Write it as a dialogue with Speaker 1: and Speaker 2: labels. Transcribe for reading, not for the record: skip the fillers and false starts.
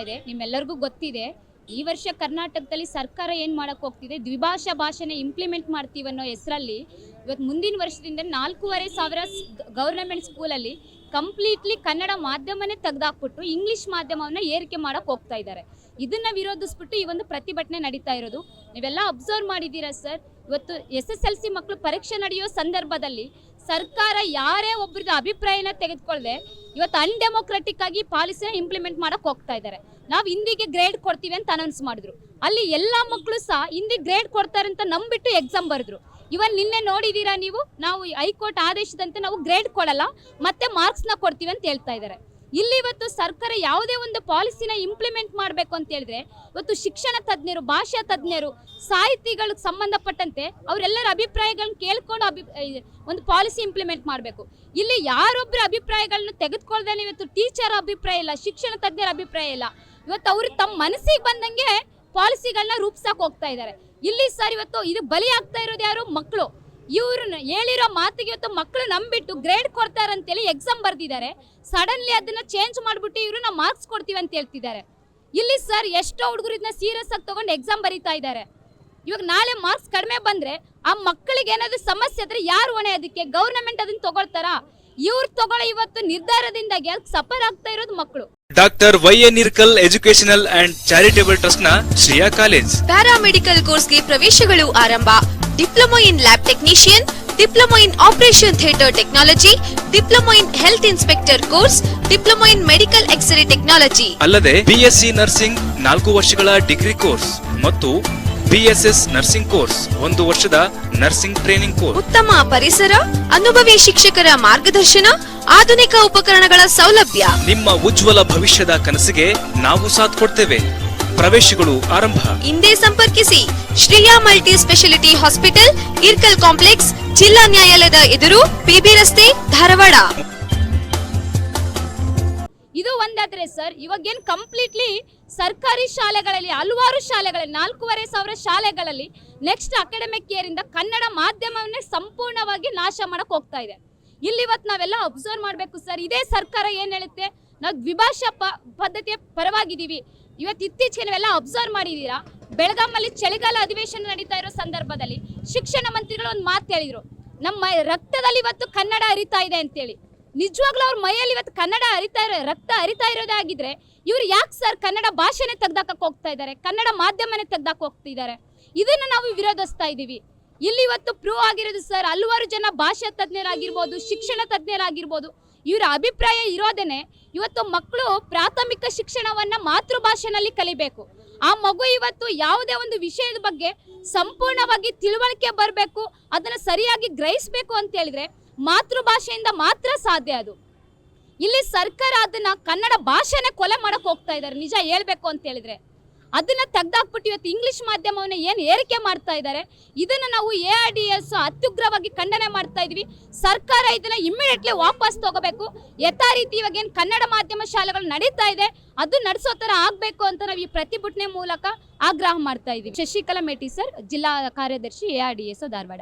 Speaker 1: ಇದೆ. ನಿಮ್ಮೆಲ್ಲರಿಗೂ ಗೊತ್ತಿದೆ, ಈ ವರ್ಷ ಕರ್ನಾಟಕದಲ್ಲಿ ಸರ್ಕಾರ ಏನು ಮಾಡಕ್ಕೆ ಹೋಗ್ತಿದೆ, ದ್ವಿಭಾಷಾ ಭಾಷೆನ ಇಂಪ್ಲಿಮೆಂಟ್ ಮಾಡ್ತೀವಿ ಅನ್ನೋ ಹೆಸರಲ್ಲಿ ಇವತ್ತು ಮುಂದಿನ ವರ್ಷದಿಂದ 4,500 ಗವರ್ನಮೆಂಟ್ ಸ್ಕೂಲಲ್ಲಿ ಕಂಪ್ಲೀಟ್ಲಿ ಕನ್ನಡ ಮಾಧ್ಯಮನೇ ತೆಗೆದಾಕ್ಬಿಟ್ಟು ಇಂಗ್ಲೀಷ್ ಮಾಧ್ಯಮವನ್ನು ಏರಿಕೆ ಮಾಡಕ್ಕೆ ಹೋಗ್ತಾ ಇದ್ದಾರೆ. ಇದನ್ನ ವಿರೋಧಿಸ್ಬಿಟ್ಟು ಈ ಒಂದು ಪ್ರತಿಭಟನೆ ನಡೀತಾ ಇರೋದು. ನೀವೆಲ್ಲ ಅಬ್ಸರ್ವ್ ಮಾಡಿದ್ದೀರಾ ಸರ್, ಇವತ್ತು SSLC ಮಕ್ಕಳು ಪರೀಕ್ಷೆ ನಡೆಯೋ ಸಂದರ್ಭದಲ್ಲಿ ಸರ್ಕಾರ ಯಾರೇ ಒಬ್ಬರದ ಅಭಿಪ್ರಾಯನ ತೆಗೆದುಕೊಳ್ಳದೆ ಇವತ್ತು ಅನ್ಡೆಮೋಕ್ರೆಟಿಕ್ ಆಗಿ ಪಾಲಿಸಿನ ಇಂಪ್ಲಿಮೆಂಟ್ ಮಾಡಕ್ಕೆ ಹೋಗ್ತಾ ಇದ್ದಾರೆ. ನಾವು ಹಿಂದಿಗೆ ಗ್ರೇಡ್ ಕೊಡ್ತೀವಿ ಅಂತ ಅನೌನ್ಸ್ ಮಾಡಿದ್ರು. ಅಲ್ಲಿ ಎಲ್ಲ ಮಕ್ಕಳು ಸಹ ಹಿಂದಿ ಗ್ರೇಡ್ ಕೊಡ್ತಾರೆ ಅಂತ ನಂಬಿಟ್ಟು ಎಕ್ಸಾಮ್ ಬರೆದ್ರು. ಇವನ್ ನಿನ್ನೆ ನೋಡಿದೀರಾ ನೀವು, ನಾವು ಹೈಕೋರ್ಟ್ ಆದೇಶದಂತೆ ನಾವು ಗ್ರೇಡ್ ಕೊಡಲ್ಲ ಮತ್ತೆ ಮಾರ್ಕ್ಸ್ನ ಕೊಡ್ತೀವಿ ಅಂತ ಹೇಳ್ತಾ ಇದ್ದಾರೆ. ಇಲ್ಲಿ ಇವತ್ತು ಸರ್ಕಾರ ಯಾವುದೇ ಒಂದು ಪಾಲಿಸಿನ ಇಂಪ್ಲಿಮೆಂಟ್ ಮಾಡಬೇಕು ಅಂತ ಹೇಳಿದ್ರೆ ಇವತ್ತು ಶಿಕ್ಷಣ ತಜ್ಞರು, ಭಾಷಾ ತಜ್ಞರು, ಸಾಹಿತಿಗಳಿಗೆ ಸಂಬಂಧಪಟ್ಟಂತೆ ಅವರೆಲ್ಲರ ಅಭಿಪ್ರಾಯಗಳನ್ನ ಕೇಳ್ಕೊಂಡು ಒಂದು ಪಾಲಿಸಿ ಇಂಪ್ಲಿಮೆಂಟ್ ಮಾಡಬೇಕು. ಇಲ್ಲಿ ಯಾರೊಬ್ಬರ ಅಭಿಪ್ರಾಯಗಳನ್ನ ತೆಗೆದುಕೊಳ್ಳದೇನೆ ಇವತ್ತು ಟೀಚರ್ ಅಭಿಪ್ರಾಯ ಇಲ್ಲ, ಶಿಕ್ಷಣ ತಜ್ಞರ ಅಭಿಪ್ರಾಯ ಇಲ್ಲ. ಇವತ್ತು ಅವರು ತಮ್ಮ ಮನಸ್ಸಿಗೆ ಬಂದಂಗೆ ಪಾಲಿಸಿಗಳನ್ನ ರೂಪಿಸಕ್ಕೆ ಹೋಗ್ತಾ ಇದ್ದಾರೆ. ಇಲ್ಲಿ ಸರ್ ಇವತ್ತು ಇದು ಬಲಿ ಆಗ್ತಾ ಇರೋದು ಯಾರು? ಮಕ್ಕಳು. ಇವ್ರು ಹೇಳಿರೋ ಮಾತಿಗೆ ಇವತ್ತು ಮಕ್ಕಳು ನಂಬಿಟ್ಟು ಗ್ರೇಡ್ ಕೊಡ್ತಾರೆ ಅಂತೇಳಿ ಎಕ್ಸಾಮ್ ಬರ್ದಿದ್ದಾರೆ. ಸಡನ್ಲಿ ಅದನ್ನ ಚೇಂಜ್ ಮಾಡ್ಬಿಟ್ಟು ಇವರು ನಾವು ಮಾರ್ಕ್ಸ್ ಕೊಡ್ತೀವಿ ಅಂತ ಹೇಳ್ತಿದ್ದಾರೆ. ಇಲ್ಲಿ ಸರ್ ಎಷ್ಟೋ ಹುಡುಗರು ಇದನ್ನ ಸೀರಿಯಸ್ ಆಗಿ ತಗೊಂಡು ಎಕ್ಸಾಮ್ ಬರೀತಾ ಇದ್ದಾರೆ. ಇವಾಗ ನಾಳೆ ಮಾರ್ಕ್ಸ್ ಕಡಿಮೆ ಬಂದ್ರೆ ಆ ಮಕ್ಕಳಿಗೆ ಏನಾದ್ರು ಸಮಸ್ಯೆ ಆದ್ರೆ ಯಾರು ಹೊಣೆ? ಅದಕ್ಕೆ ಗವರ್ನಮೆಂಟ್ ಅದನ್ನ ತಗೊಳ್ತಾರಾ? ಇವ್ರು ತಗೊಳ್ಳೋ ಇವತ್ತು ನಿರ್ಧಾರದಿಂದಾಗಿ ಸಫರ್ ಆಗ್ತಾ ಇರೋದು ಮಕ್ಕಳು.
Speaker 2: Doctor YA Nirkal educational and charitable trust ನ ಶ್ರೇಯಾ ಕಾಲೇಜ್
Speaker 3: ಪ್ಯಾರಾಮೆಡಿಕಲ್ ಕೋರ್ಸ್ಗೆ ಪ್ರವೇಶಗಳು ಆರಂಭ. Diploma in lab technician, diploma in operation theatre technology, diploma in health inspector course, diploma in medical x ray technology
Speaker 2: ಅಲ್ಲದೆ BSc ನರ್ಸಿಂಗ್ 4 ವರ್ಷಗಳ ಡಿಗ್ರಿ ಕೋರ್ಸ್ ಮತ್ತು BSS nursing course 1 ವರ್ಷದ nursing training course.
Speaker 3: ಉತ್ತಮ ಪರಿಸರ, ಅನುಭವಿ ಶಿಕ್ಷಕರ ಮಾರ್ಗದರ್ಶನ, ಆಧುನಿಕ ಉಪಕರಣಗಳ ಸೌಲಭ್ಯ.
Speaker 2: ನಿಮ್ಮ ಉಜ್ವಲ ಭವಿಷ್ಯದ ಕನಸಿಗೆ ನಾವು ಸಾಥ್ ಕೊಡ್ತೇವೆ. ಪ್ರವೇಶಗಳು ಆರಂಭ.
Speaker 3: ಹಿಂದೆ ಸಂಪರ್ಕಿಸಿ Shreya multi speciality hospital, Irkal complex, ಜಿಲ್ಲಾ ನ್ಯಾಯಾಲಯದ ಎದುರು, PB ರಸ್ತೆ, ಧಾರವಾಡ.
Speaker 1: ಇದು ಒಂದಾದ್ರೆ ಸರ್, ಇವಾಗೇನು ಕಂಪ್ಲೀಟ್ಲಿ ಸರ್ಕಾರಿ ಶಾಲೆಗಳಲ್ಲಿ ಹಲವಾರು ಶಾಲೆಗಳಲ್ಲಿ 4,500 ಶಾಲೆಗಳಲ್ಲಿ ನೆಕ್ಸ್ಟ್ ಅಕಾಡೆಮಿಕ್ ಇಯರ್ ಇಂದ ಕನ್ನಡ ಮಾಧ್ಯಮವನ್ನೇ ಸಂಪೂರ್ಣವಾಗಿ ನಾಶ ಮಾಡಕ್ ಹೋಗ್ತಾ ಇದೆ. ಇಲ್ಲಿ ಇವತ್ತು ನಾವೆಲ್ಲ ಅಬ್ಸರ್ವ್ ಮಾಡಬೇಕು ಸರ್. ಇದೇ ಸರ್ಕಾರ ಏನ್ ಹೇಳುತ್ತೆ, ನಾವು ದ್ವಿಭಾಷಾ ಪದ್ಧತಿಯ ಪರವಾಗಿದ್ದೀವಿ. ಇವತ್ತು ಇತ್ತೀಚೆಗೆ ನೀವೆಲ್ಲ ಅಬ್ಸರ್ವ್ ಮಾಡಿದೀರಾ, ಬೆಳಗಾಮಲ್ಲಿ ಚಳಿಗಾಲ ಅಧಿವೇಶನ ನಡೀತಾ ಇರೋ ಸಂದರ್ಭದಲ್ಲಿ ಶಿಕ್ಷಣ ಮಂತ್ರಿಗಳು ಒಂದು ಮಾತು ಹೇಳಿದ್ರು, ನಮ್ಮ ರಕ್ತದಲ್ಲಿ ಇವತ್ತು ಕನ್ನಡ ಹರಿತಾ ಇದೆ ಅಂತೇಳಿ. ನಿಜವಾಗ್ಲೂ ಅವ್ರ ಮೈಯಲ್ಲಿ ಇವತ್ತು ಕನ್ನಡ ರಕ್ತ ಹರಿತಾ ಇರೋದಾಗಿದ್ರೆ ಇವ್ರು ಯಾಕೆ ಸರ್ ಕನ್ನಡ ಭಾಷೆನೇ ತೆಗ್ದಾಕಕ್ಕೆ ಹೋಗ್ತಾ ಇದ್ದಾರೆ, ಕನ್ನಡ ಮಾಧ್ಯಮನೇ ತೆಗ್ದಾಕ ಹೋಗ್ತಿದ್ದಾರೆ? ಇದನ್ನ ನಾವು ವಿರೋಧಿಸ್ತಾ ಇದ್ದೀವಿ. ಇಲ್ಲಿ ಇವತ್ತು ಪ್ರೂವ್ ಆಗಿರೋದು ಸರ್, ಹಲವಾರು ಜನ ಭಾಷಾ ತಜ್ಞರಾಗಿರ್ಬೋದು, ಶಿಕ್ಷಣ ತಜ್ಞರಾಗಿರ್ಬೋದು, ಇವರ ಅಭಿಪ್ರಾಯ ಇರೋದೇನೆ ಇವತ್ತು ಮಕ್ಕಳು ಪ್ರಾಥಮಿಕ ಶಿಕ್ಷಣವನ್ನ ಮಾತೃಭಾಷೆನಲ್ಲಿ ಕಲಿಬೇಕು. ಆ ಮಗು ಇವತ್ತು ಯಾವುದೇ ಒಂದು ವಿಷಯದ ಬಗ್ಗೆ ಸಂಪೂರ್ಣವಾಗಿ ತಿಳುವಳಿಕೆ ಬರಬೇಕು, ಅದನ್ನ ಸರಿಯಾಗಿ ಗ್ರಹಿಸಬೇಕು ಅಂತ ಹೇಳಿದ್ರೆ ಮಾತೃಭಾಷೆಯಿಂದ ಮಾತ್ರ ಸಾಧ್ಯ ಅದು. ಇಲ್ಲಿ ಸರ್ಕಾರ ಅದನ್ನ ಕನ್ನಡ ಭಾಷೆನೇ ಕೊಲೆ ಮಾಡಕ್ ಹೋಗ್ತಾ ಇದ್ದಾರೆ. ನಿಜ ಹೇಳ್ಬೇಕು ಅಂತ ಹೇಳಿದ್ರೆ ಅದನ್ನ ತೆಗ್ದಾಕ್ಬಿಟ್ಟು ಇವತ್ತು ಇಂಗ್ಲಿಷ್ ಮಾಧ್ಯಮವನ್ನ ಏನು ಏರಿಕೆ ಮಾಡ್ತಾ ಇದ್ದಾರೆ, ಇದನ್ನ ನಾವು ARDS ಅತ್ಯುಗ್ರವಾಗಿ ಖಂಡನೆ ಮಾಡ್ತಾ ಇದೀವಿ. ಸರ್ಕಾರ ಇದನ್ನ ಇಮ್ಮಿಡಿಯೇಟ್ಲಿ ವಾಪಸ್ ತಗೋಬೇಕು. ಯಥಾ ರೀತಿ ಇವಾಗ ಏನು ಕನ್ನಡ ಮಾಧ್ಯಮ ಶಾಲೆಗಳು ನಡೀತಾ ಇದೆ ಅದು ನಡೆಸೋ ತರ ಆಗ್ಬೇಕು ಅಂತ ನಾವು ಈ ಪ್ರತಿಭಟನೆ ಮೂಲಕ ಆಗ್ರಹ ಮಾಡ್ತಾ ಇದೀವಿ. ಶಶಿಕಲಾ ಮೇಟಿ ಸರ್, ಜಿಲ್ಲಾ ಕಾರ್ಯದರ್ಶಿ ARDS ಧಾರವಾಡ.